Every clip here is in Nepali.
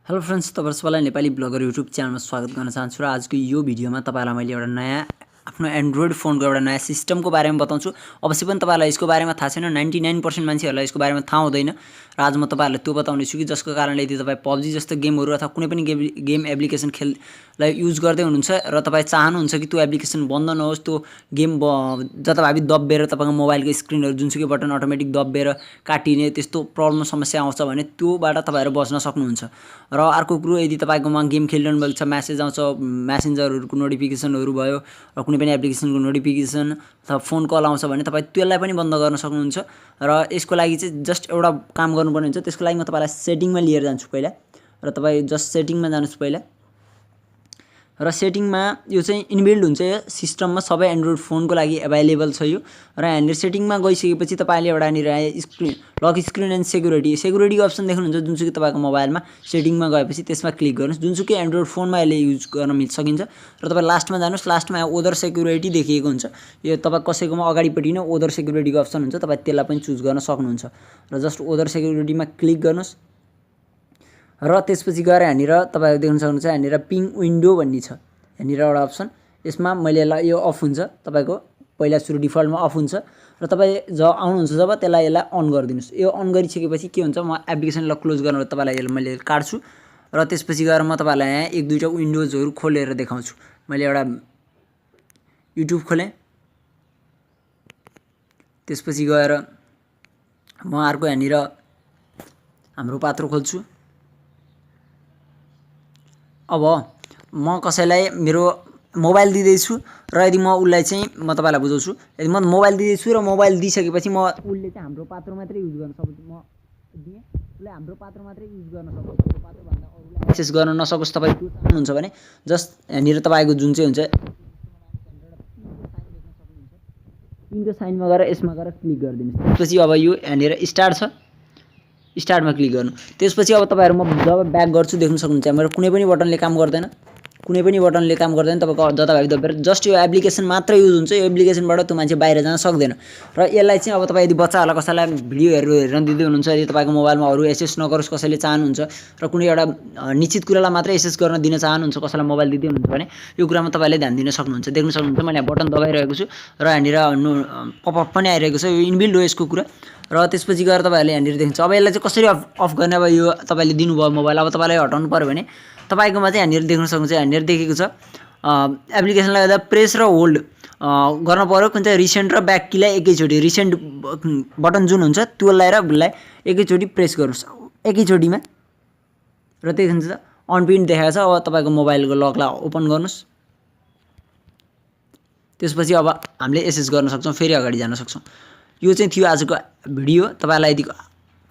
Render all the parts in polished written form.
हेलो फ्रेन्ड्स, तपाईहरु सबैलाई नेपाली ब्लगर युट्युब च्यानलमा स्वागत गर्न चाहन्छु र आजको यो भिडियोमा तपाईहरुलाई मैले एउटा नयाँ आफ्नो एन्ड्रोइड फोनको एउटा नयाँ सिस्टमको बारेमा बताउँछु। अवश्य पनि तपाईहरुलाई यसको बारेमा थाहा छैन, 99% मान्छेहरुलाई यसको बारेमा थाहा हुँदैन र आज म तपाईहरुलाई त्यो बताउने छु कि जसको कारणले यदि तपाई PUBG जस्तो गेमहरु अथवा कुनै पनि गेम एप्लिकेसन खेललाई युज गर्दै हुनुहुन्छ र तपाई चाहनुहुन्छ कि त्यो एप्लिकेसन बन्द नहोस्, त्यो गेम जताभावी दब्बेर तपाईको मोबाइलको स्क्रिनहरु जुनसुकै बटन अटोमेटिक दब्बेर काटिने त्यस्तो प्रब्लम समस्या आउँछ भने त्योबाट तपाईहरु बच्न सक्नुहुन्छ। र अर्को कुरो, यदि तपाईकोमा गेम खेलिरहनु भएको छ, मेसेज आउँछ, मेसेन्जरहरुको नोटिफिकेसनहरु भयो र कुनै पनि एप्लिकेसनको नोटिफिकेसन अथवा फोन कल आउँछ भने तपाई त्यसलाई पनि बन्द गर्न सक्नुहुन्छ। र यसको लागि चाहिँ जस्ट एउटा काम गर्नुपर्ने हुन्छ। त्यसको लागि म तपाईलाई सेटिङमा लिएर जान्छु पहिला र तपाई जस्ट सेटिङमा जानुस् पहिला। र सेटिङमा यो चाहिँ इनबिल्ड हुन्छ, यो सिस्टममा सबै एन्ड्रोइड फोनको लागि अवेलेबल छ यो। र यहाँनिर सेटिङमा गइसकेपछि तपाईले एउटा यहाँनिर lock screen and security option देख्नुहुन्छ जुनसुकै तपाईको मोबाइलमा सेटिङमा गएपछि त्यसमा क्लिक गर्नुस्। जुनसुकै एन्ड्रोइड फोनमा यसले युज गर्न सकिन्छ। र तपाई लास्टमा जानुस्, लास्टमा ओदर सेक्युरिटी देखिएको हुन्छ। यो तपाई कसैकोमा अगाडिपट्टि नै ओदर सेक्युरिटीको अप्सन हुन्छ, तपाई त्यसलाई पनि चुज गर्न सक्नुहुन्छ। र जस्ट ओदर सेक्युरिटीमा क्लिक गर्नुस् र त्यसपछि गएर यहाँनिर तपाईहरु देख्न सक्नुहुन्छ, यहाँनिर पिङ विन्डो भन्ने छ, यहाँनिर एउटा अप्सन। यसमा मैले यो अफ हुन्छ, तपाईको पहिला सुरु डिफल्टमा अफ हुन्छ र तपाई आउनुहुन्छ जब त्यसलाई अन गरिदिनुस्। यो अन गरिसकेपछि के हुन्छ, म एप्लिकेसनलाई क्लोज गर्न तपाईलाई मैले काट्छु र त्यसपछि गएर म तपाईलाई यहाँ एक दुईटा विन्डोजहरु खोलेर देखाउँछु। मैले एउटा युट्युब खोले, त्यसपछि गएर म अर्को यहाँनिर हाम्रो पात्रो खोल्छु। अब म कसैलाई मेरो मोबाइल दिदैछु र यदि म उलाई चाहिँ म तपाईलाई बुझाउँछु, यदि म मोबाइल दिदैछु र मोबाइल दिइसकेपछि म उले चाहिँ हाम्रो पात्रो मात्रै युज गर्न सक्छ, म दिए उले हाम्रो पात्रो मात्रै युज गर्न सक्छ, हाम्रो पात्रो भन्दा अरुलाई एक्सेस गर्न नसकोस्। तपाई त्यो चाहनुहुन्छ भने जस्ट यहाँनिर तपाईको जुन चाहिँ हुन्छ पिनको साइनमा गएर यसमा गएर क्लिक गरिदिनुस्। त्यसपछि अब यो यहाँनिर स्टार्ट छ, स्टार्टमा क्लिक गर्नु। त्यसपछि अब तपाईहरु म जब ब्याक गर्छु देख्न सक्नुहुन्छ मेरो कुनै पनि बटनले काम गर्दैन, कुनै पनि बटनले काम गर्दैन। तपाईको जताभावी दब्बेर जस्ट यो एप्लिकेसन मात्र युज हुन्छ। यो एप्लिकेसनबाट त्यो मान्छे बाहिर जान सक्दैन। र यसलाई चाहिँ अब तपाई यदि बच्चाहरुलाई कसैलाई भिडियोहरु हेर्न दिदै हुनुहुन्छ, यदि तपाईको मोबाइलमा अरु एक्सेस नगरोस् कसैले चाहनुहुन्छ र कुनै एउटा निश्चित कुरालाई मात्र एक्सेस गर्न दिन चाहनुहुन्छ, कसैलाई मोबाइल दिदै हुनुहुन्छ भने यो कुरामा तपाईले ध्यान दिन सक्नुहुन्छ। देख्न सक्नुहुन्छ मैले बटन दबाइरहेको छु र यहाँनिर पपअप पनि आइरहेको छ, यो इनबिल्ड हो यसको कुरा। र त्यसपछि गएर तपाईहरुले यहाँनिर देख्नुहुन्छ। अब यसलाई चाहिँ कसरी अफ गर्ने, अब यो तपाईले दिनुभयो मोबाइल, अब तपाईलाई हटाउनु पर्यो भने तपाईकोमा चाहिँ यहाँनिर देख्न सक्नुहुन्छ, यहाँनिर देखेको छ एप्लिकेसनलाई गर्दा प्रेस र होल्ड गर्न पर्यो। कुन चाहिँ रिसेन्ट र ब्याक कीलाई एकैचोटी, रिसेन्ट बटन जुन हुन्छ त्यसलाई र बुललाई एकैचोटी प्रेस गर्नुस् एकैचोटीमा। र देख्नुहुन्छ अन पिन देखाएको छ। अब तपाईको मोबाइलको लकलाई ओपन गर्नुस्। त्यसपछि अब हामीले एक्सेस गर्न सक्छौं, फेरि अगाडि जान सक्छौं। यो चाहिँ थियो आजको भिडियो। तपाईलाई यदि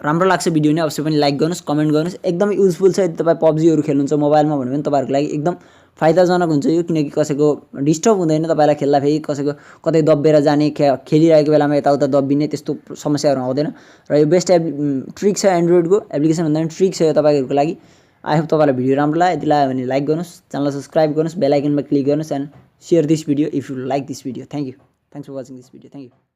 राम्रो लाग्छ भिडियो नै अवश्य पनि लाइक गर्नुस्, कमेन्ट गर्नुस्। एकदमै युजफुल छ। यदि तपाई PUBGहरु खेल्नुहुन्छ मोबाइलमा भने पनि तपाईहरुको लागि एकदम फाइदाजनक हुन्छ यो, किनकि कसैको डिस्टर्ब हुँदैन तपाईलाई खेल्दा फेरि कसैको कतै दब्बेर जाने, खेलिरहेको बेलामा यताउता दब्बिने त्यस्तो समस्याहरु आउँदैन। र यो बेस्ट ट्रिक छ एन्ड्रोइडको एप्लिकेसन भन्दा पनि ट्रिक छ यो तपाईहरुको लागि। आई होप तपाईलाई भिडियो राम्रो लाग्यो। यदि लाग्यो भने लाइक गर्नुस्, च्यानललाई सब्स्क्राइब गर्नुस्, बेल आइकनमा क्लिक गर्नुस् and share this video if you like this video. Thank you for watching this video. Thank you.